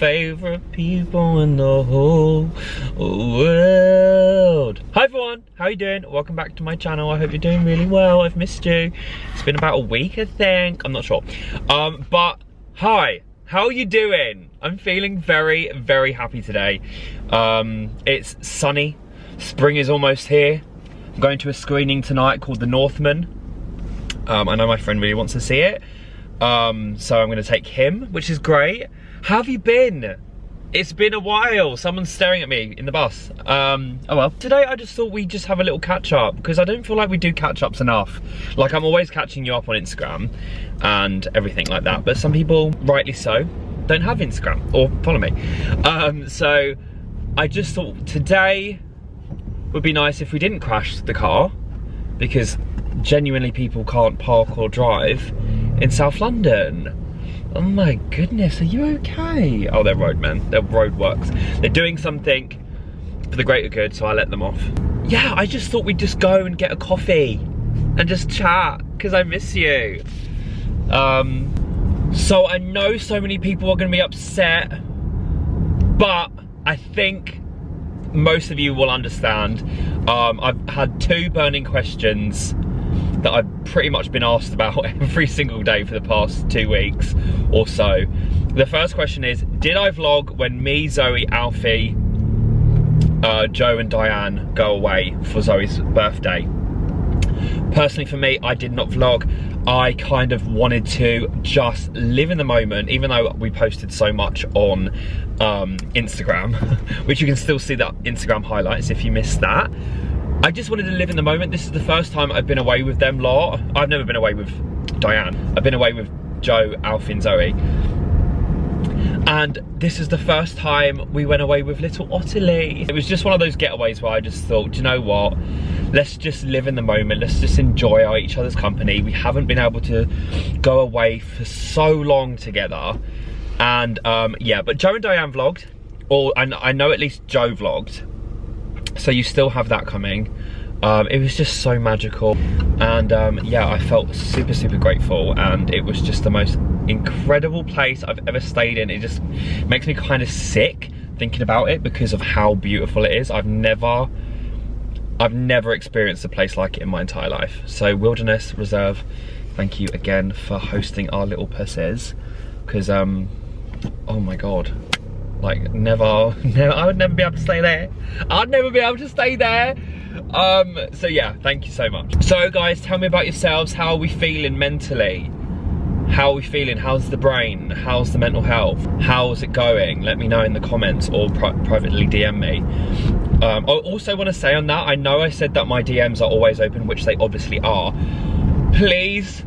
favorite people in the whole world. Hi everyone, how are you doing? Welcome back to my channel. I hope you're doing really well. I've missed you. It's been about a week, I think. I'm not sure. But hi, how are you doing? I'm feeling very, very happy today. It's sunny. Spring is almost here. I'm going to a screening tonight called The Northman. I know my friend really wants to see it. So I'm going to take him, which is great. How have you been? It's been a while. Someone's staring at me in the bus. Oh well. Today I just thought we'd just have a little catch up because I don't feel like we do catch ups enough. Like, I'm always catching you up on Instagram and everything like that. But some people, rightly so, don't have Instagram or follow me. So I just thought today would be nice if we didn't crash the car, because genuinely people can't park or drive in South London. Oh my goodness, are you okay? Oh, they're roadmen, they're roadworks. They're doing something for the greater good, so I let them off. Yeah, I just thought we'd just go and get a coffee and just chat, because I miss you. So I know so many people are gonna be upset, but I think most of you will understand. I've had two burning questions that I've pretty much been asked about every single day for the past 2 weeks or so. The first question is, did I vlog when me, Zoe, Alfie, Joe and Diane go away for Zoe's birthday? Personally for me, I did not vlog. I kind of wanted to just live in the moment, even though we posted so much on Instagram, which you can still see the Instagram highlights if you missed that. I just wanted to live in the moment. This is the first time I've been away with them lot. I've never been away with Diane. I've been away with Joe, Alfie and Zoe. And this is the first time we went away with little Ottilie. It was just one of those getaways where I just thought, do you know what? Let's just live in the moment. Let's just enjoy each other's company. We haven't been able to go away for so long together. And yeah, but Joe and Diane vlogged, or I know at least Joe vlogged. So you still have that coming. It was just so magical. And yeah, I felt super, super grateful. And it was just the most incredible place I've ever stayed in. It just makes me kind of sick thinking about it because of how beautiful it is. I've never experienced a place like it in my entire life. So Wilderness Reserve, thank you again for hosting our little pussies. Because, oh my God. Like, I would never be able to stay there. I'd never be able to stay there. So yeah, thank you so much. So guys, tell me about yourselves. How are we feeling mentally? How are we feeling? How's the brain? How's the mental health? How's it going? Let me know in the comments or privately DM me. I also want to say on that, I know I said that my DMs are always open, which they obviously are. Please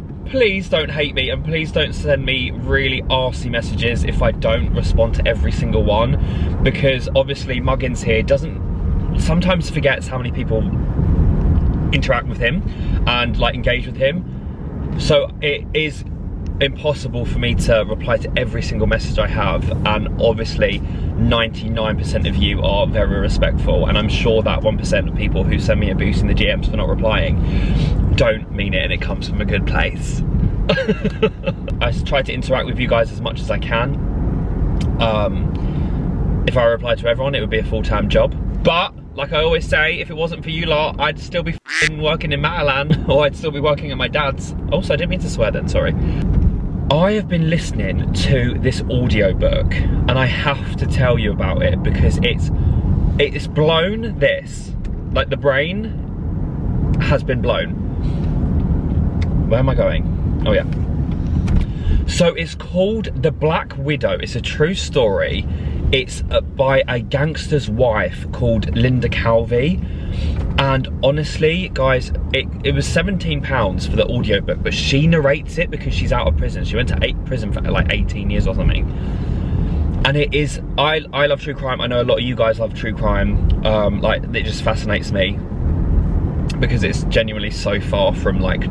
don't hate me, and please don't send me really arsey messages if I don't respond to every single one, because obviously Muggins here sometimes forgets how many people interact with him and like engage with him. So it is impossible for me to reply to every single message I have, and obviously 99% of you are very respectful, and I'm sure that 1% of people who send me a boost in the DMs for not replying don't mean it, and it comes from a good place. I try to interact with you guys as much as I can. If I replied to everyone, it would be a full-time job. But like I always say, if it wasn't for you lot, I'd still be working in Matalan, or I'd still be working at my dad's. Also, I didn't mean to swear then, sorry. I have been listening to this audiobook, and I have to tell you about it because it's blown this. Like, the brain has been blown. Where am I going? Oh yeah. So it's called The Black Widow. It's a true story. It's by a gangster's wife called Linda Calvi. And honestly, guys, it was £17 for the audiobook, but she narrates it because she's out of prison. She went to prison for like 18 years or something. And it is, I love true crime. I know a lot of you guys love true crime. Like, it just fascinates me because it's genuinely so far from like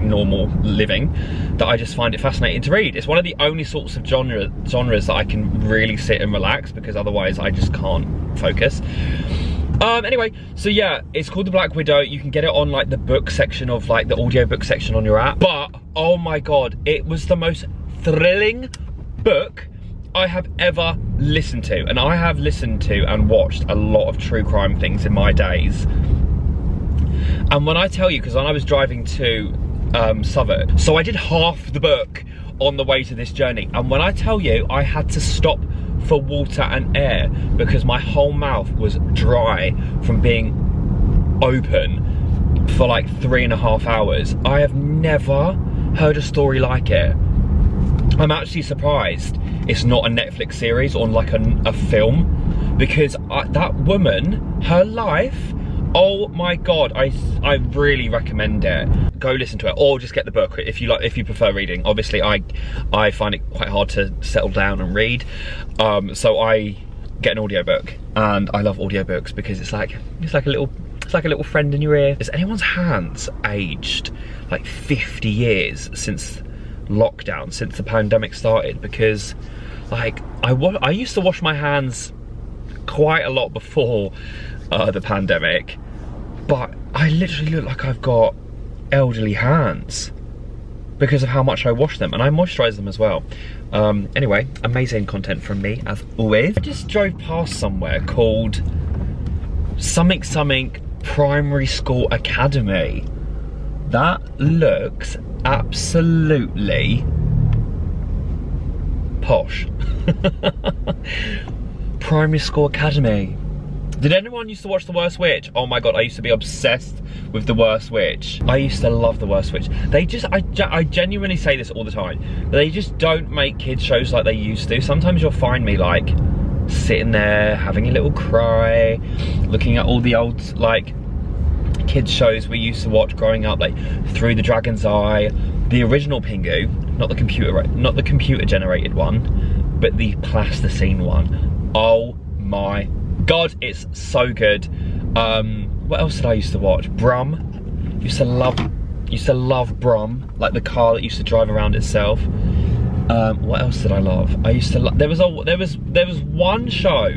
normal living that I just find it fascinating to read. It's one of the only sorts of genres that I can really sit and relax, because otherwise I just can't focus. Anyway, so yeah, it's called The Black Widow. You can get it on like the book section of like the audiobook section on your app. But oh my God, it was the most thrilling book I have ever listened to, and I have listened to and watched a lot of true crime things in my days. And when I tell you, because when I was driving to Southwark, so I did half the book on the way to this journey, and when I tell you I had to stop for water and air because my whole mouth was dry from being open for like 3.5 hours, I have never heard a story like it. I'm actually surprised it's not a Netflix series or like a film, because that woman, her life, oh my god, I really recommend it. Go listen to it, or just get the book if you prefer reading. Obviously I find it quite hard to settle down and read, so I get an audiobook, and I love audiobooks because it's like a little friend in your ear. Has anyone's hands aged like 50 years since lockdown, since the pandemic started? Because like I used to wash my hands quite a lot before the pandemic, but I literally look like I've got elderly hands because of how much I wash them, and I moisturize them as well. Anyway, amazing content from me as always. I just drove past somewhere called something Primary School Academy. That looks absolutely posh. Primary School Academy. Did anyone used to watch The Worst Witch? Oh my god, I used to be obsessed with The Worst Witch. I used to love The Worst Witch. They just, I genuinely say this all the time, they just don't make kids shows like they used to. Sometimes you'll find me like sitting there having a little cry, looking at all the old like kids shows we used to watch growing up, like Through the Dragon's Eye, the original Pingu, not the computer generated one, but the plasticine one. Oh my god, it's so good. What else did I used to watch? Brum. Used to love Brum, like the car that used to drive around itself. What else did I love? I used to there was one show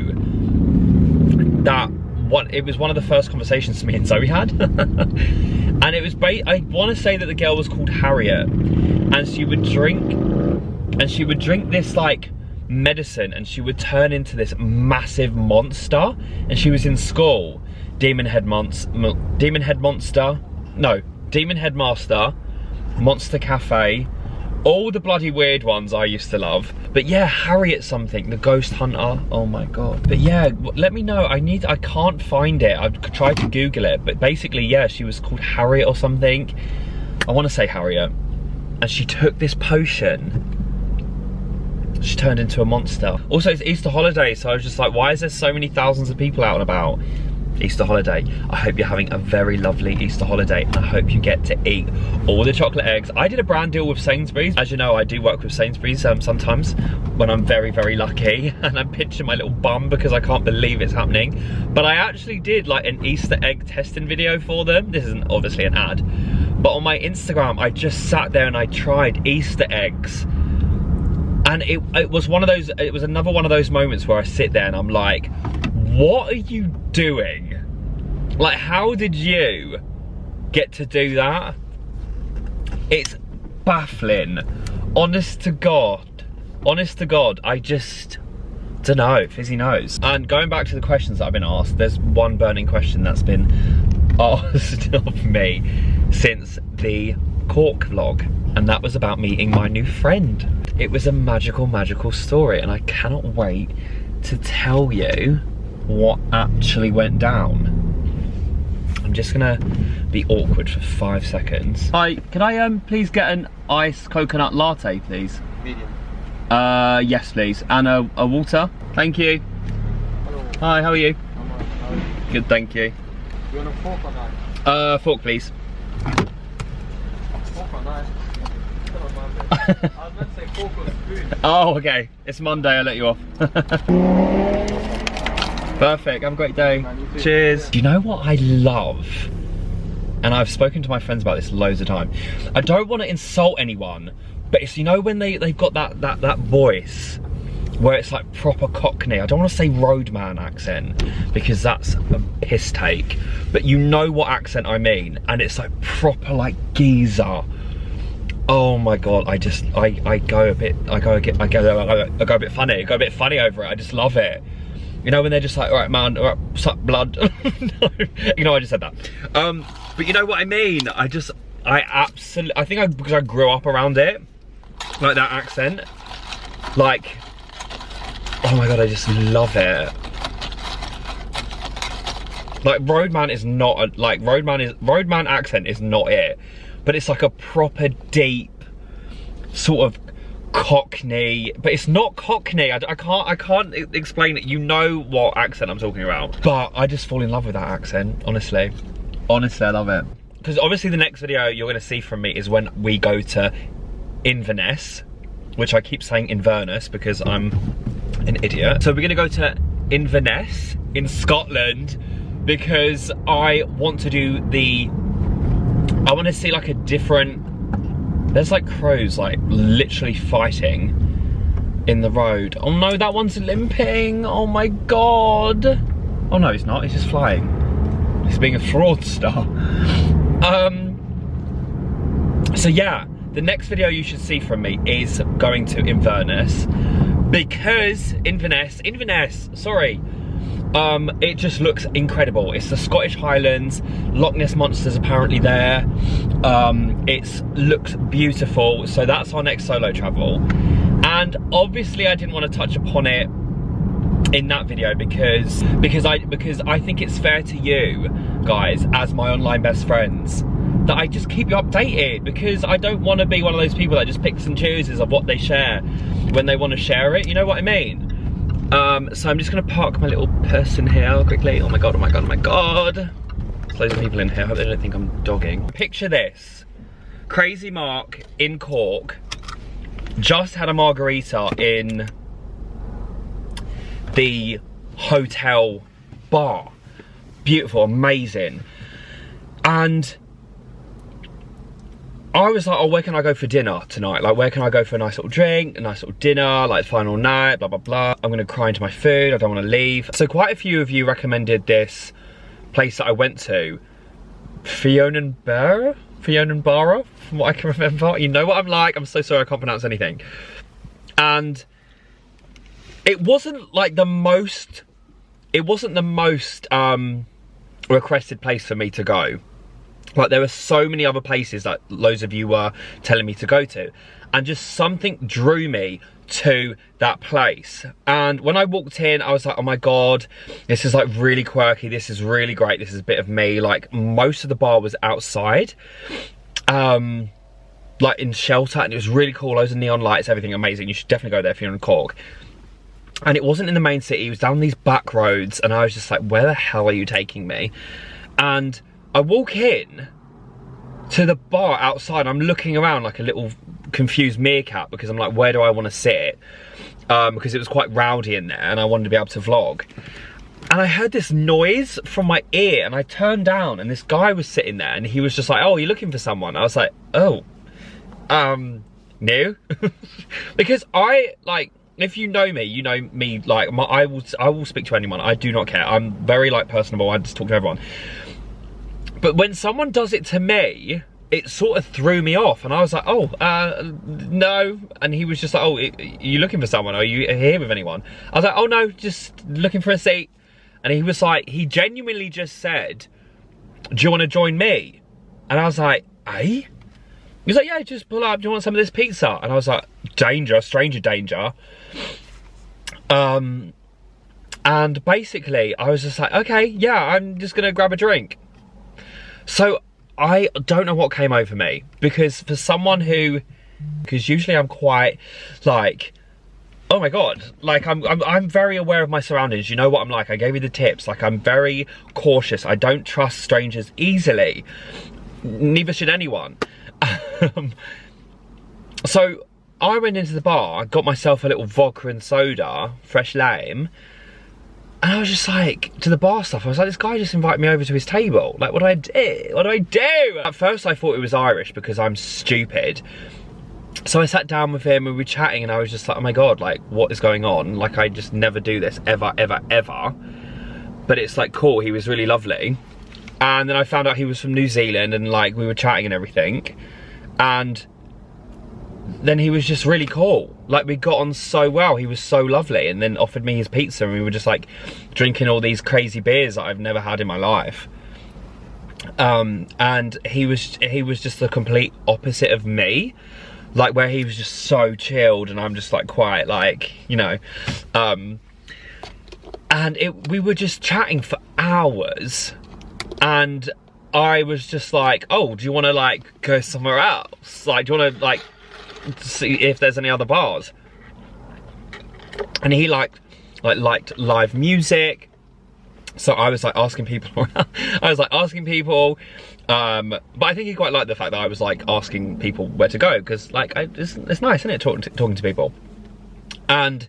that it was one of the first conversations me and Zoe had. And it was I want to say that the girl was called Harriet, and she would drink this like medicine, and she would turn into this massive monster, and she was in school. Demon Headmaster, Monster Cafe, all the bloody weird ones I used to love. But yeah, Harriet something, the ghost hunter, oh my god. But yeah, let me know, I can't find it. I've tried to Google it, but basically yeah, she was called Harriet or something. I want to say Harriet. And she took this potion, she turned into a monster. Also, it's Easter holiday, so I was just like, why is there so many thousands of people out and about? Easter holiday. I hope you're having a very lovely Easter holiday, and I hope you get to eat all the chocolate eggs. I did a brand deal with Sainsbury's. As you know, I do work with Sainsbury's sometimes when I'm very, very lucky, and I'm pinching my little bum because I can't believe it's happening. But I actually did like an Easter egg testing video for them. This isn't obviously an ad, but on my Instagram, I just sat there and I tried Easter eggs. And it was another one of those moments where I sit there and I'm like, what are you doing? Like, how did you get to do that? It's baffling. Honest to God, I just don't know. Fizzy knows. And going back to the questions that I've been asked, there's one burning question that's been asked of me since the Cork vlog, and that was about meeting my new friend. It was a magical, magical story, and I cannot wait to tell you what actually went down. I'm just gonna be awkward for 5 seconds. Hi, can I please get an iced coconut latte, please? Medium. Yes please, and a water. Thank you. Hello. Hi, how are you? I'm alright. How are you? Good, thank you. You want a fork or knife? Fork please. Fork or knife? I was meant to say fork or spoon. Oh, okay. It's Monday, I'll let you off. Perfect, have a great day. Cheers. Do you know what I love? And I've spoken to my friends about this loads of time. I don't want to insult anyone, but it's, you know, when they've got that voice where it's like proper Cockney. I don't want to say roadman accent because that's a piss take, but you know what accent I mean, and it's like proper like geezer. Oh my god, I go a bit funny over it. I just love it. You know, when they're just like, all right, man, all right, suck blood. No, you know, I just said that. But you know what I mean? I think because I grew up around it, like that accent. Like, oh my god, I just love it. Like, roadman is not a, like, roadman accent is not it. But it's like a proper deep sort of Cockney, but it's not Cockney. I can't explain it. You know what accent I'm talking about. But I just fall in love with that accent, honestly. Honestly, I love it. Because obviously the next video you're gonna see from me is when we go to Inverness, which I keep saying Inverness because I'm an idiot. So we're gonna go to Inverness in Scotland because I want to do I want to see like a different, there's like crows like literally fighting in the road. Oh no, that one's limping. Oh my god. Oh no, he's not, he's just flying. He's being a fraudster. So yeah, the next video you should see from me is going to Inverness because Inverness, sorry. It just looks incredible. It's the Scottish Highlands. Loch Ness Monster's apparently there. It looks beautiful. So that's our next solo travel. And obviously I didn't want to touch upon it in that video because I think it's fair to you guys as my online best friends that I just keep you updated, because I don't want to be one of those people that just picks and chooses of what they share when they want to share it. You know what I mean? So I'm just gonna park my little person here quickly. Oh my god, oh my god, oh my god. There's loads of people in here, I hope they don't think I'm dogging. Picture this, Crazy Mark in Cork just had a margarita in the hotel bar. Beautiful, amazing. And I was like, oh, where can I go for dinner tonight? Like, where can I go for a nice little drink, a nice little dinner, like final night, blah, blah, blah. I'm gonna cry into my food, I don't wanna leave. So quite a few of you recommended this place that I went to, Fionanbara, from what I can remember. You know what I'm like, I'm so sorry I can't pronounce anything. And it wasn't like the most, requested place for me to go. Like, there were so many other places that loads of you were telling me to go to, and just something drew me to that place. And when I walked in, I was like, oh my god, this is like really quirky, this is really great, this is a bit of me. Like, most of the bar was outside, like in shelter, and it was really cool, loads of neon lights, everything amazing. You should definitely go there if you're in Cork. And it wasn't in the main city, it was down these back roads, and I was just like, where the hell are you taking me? And I walk in to the bar outside, I'm looking around like a little confused meerkat because I'm like, where do I want to sit? Because it was quite rowdy in there and I wanted to be able to vlog. And I heard this noise from my ear and I turned down and this guy was sitting there and he was just like, oh, are you looking for someone? I was like, oh, no. Because if you know me, like, I will speak to anyone, I do not care. I'm very like personable, I just talk to everyone. But when someone does it to me, it sort of threw me off. And I was like, oh, no. And he was just like, oh, are you looking for someone? Are you here with anyone? I was like, oh no, just looking for a seat. And he was like, he genuinely just said, do you want to join me? And I was like, eh? He was like, yeah, just pull up, do you want some of this pizza? And I was like, danger, stranger danger. And basically, I was just like, okay, yeah, I'm just gonna grab a drink. So I don't know what came over me, because for someone because usually I'm quite like, oh my god, like I'm very aware of my surroundings. You know what I'm like, I gave you the tips. Like, I'm very cautious, I don't trust strangers easily, neither should anyone. So I went into the bar, got myself a little vodka and soda, fresh lime. And I was just like, to the bar staff, I was like, this guy just invited me over to his table. Like, what do I do? What do I do? At first I thought it was Irish because I'm stupid. So I sat down with him and we were chatting and I was just like, oh my god, like, what is going on? Like, I just never do this, ever, ever, ever. But it's like, cool, he was really lovely. And then I found out he was from New Zealand and like, we were chatting and everything. And then he was just really cool. Like, we got on so well, he was so lovely, and then offered me his pizza, and we were just like drinking all these crazy beers that I've never had in my life. And he was just the complete opposite of me, like, where he was just so chilled and I'm just like quite, like, you know, and we were just chatting for hours, and I was just like, oh, do you want to like go somewhere else? Like, do you want to like see if there's any other bars? And he liked live music. So I was like asking people around. I was like asking people, but I think he quite liked the fact that I was like asking people where to go, because like it's nice, isn't it, talking to people. And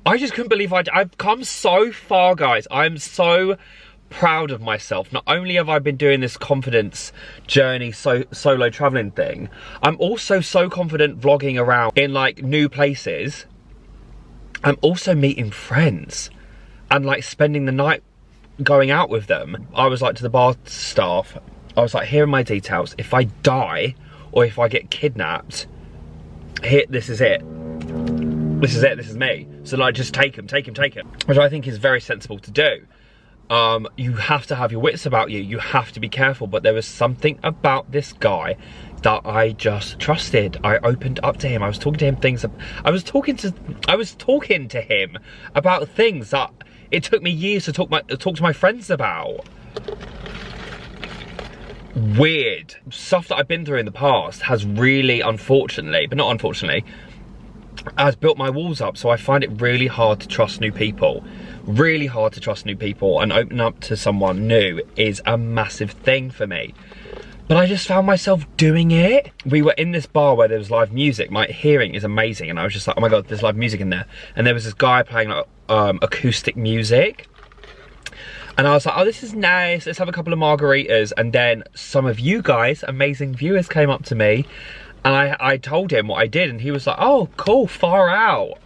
I just couldn't believe I've come so far, guys. I'm so proud of myself. Not only have I been doing this confidence journey, solo traveling thing, I'm also so confident vlogging around in like new places. I'm also meeting friends and like spending the night going out with them. I was like to the bar staff, I was like, here are my details. If I die or if I get kidnapped, here, this is it. This is it, this is me. So like, just take him. Which I think is very sensible to do. You have to have your wits about you. You have to be careful. But there was something about this guy that I just trusted. I opened up to him. I was talking to him things. I was talking to him about things that it took me years to talk to my friends about. Weird stuff that I've been through in the past has really, unfortunately, but not unfortunately, has built my walls up. So I find it really hard to trust new people. Really hard to trust new people, and open up to someone new is a massive thing for me. But I just found myself doing it. We were in this bar where there was live music. My hearing is amazing, and I was just like, oh my God, there's live music in there. And there was this guy playing like, acoustic music. And I was like, oh, this is nice. Let's have a couple of margaritas. And then some of you guys, amazing viewers, came up to me, and I told him what I did, and he was like, oh, cool, far out.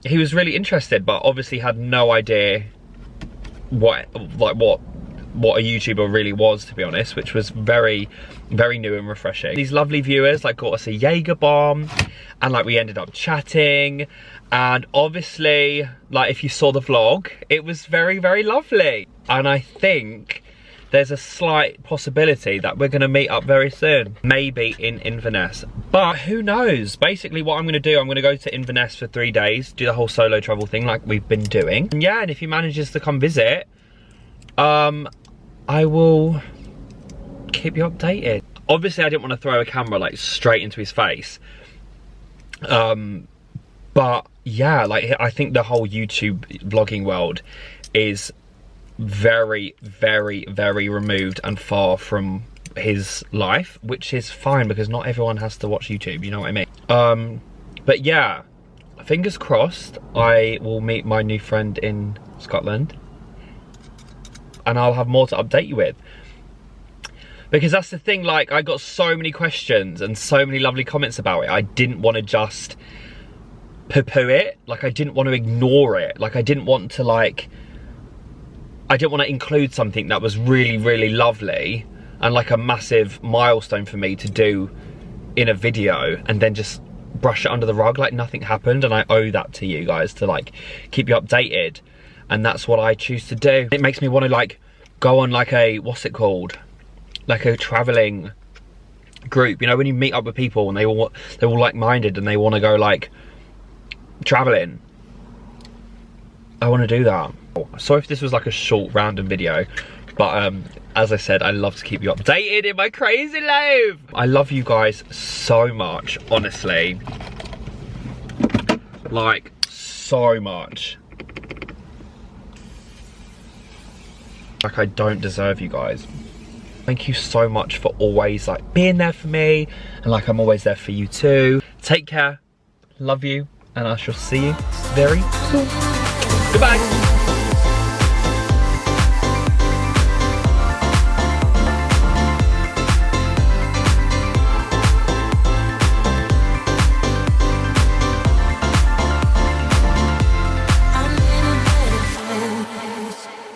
He was really interested, but obviously had no idea what a YouTuber really was, to be honest, which was very, very new and refreshing. These lovely viewers like got us a Jaeger bomb, and like we ended up chatting, and obviously, like, if you saw the vlog, it was very, very lovely. And I think there's a slight possibility that we're gonna meet up very soon. Maybe in Inverness, but who knows? Basically what I'm gonna do, I'm gonna go to Inverness for 3 days, do the whole solo travel thing like we've been doing. And yeah, and if he manages to come visit, I will keep you updated. Obviously I didn't want to throw a camera like straight into his face. But yeah, like I think the whole YouTube vlogging world is very, very, very removed and far from his life, which is fine because not everyone has to watch YouTube, you know what I mean? But yeah, fingers crossed I will meet my new friend in Scotland, and I'll have more to update you with. Because that's the thing, like, I got so many questions and so many lovely comments about it. I didn't want to just poo-poo it. Like, I didn't want to ignore it. Like, I didn't want to, like, I didn't want to include something that was really, really lovely and like a massive milestone for me to do in a video and then just brush it under the rug like nothing happened. And I owe that to you guys to like keep you updated. And that's what I choose to do. It makes me want to like go on like a, what's it called? Like a traveling group, you know, when you meet up with people and they're all like-minded and they want to go like traveling. I want to do that. Sorry if this was like a short random video, but as I said, I love to keep you updated in my crazy life. I love you guys so much, honestly. Like, so much. Like, I don't deserve you guys. Thank you so much for always like being there for me, and like I'm always there for you too. Take care, love you, and I shall see you very soon. Goodbye.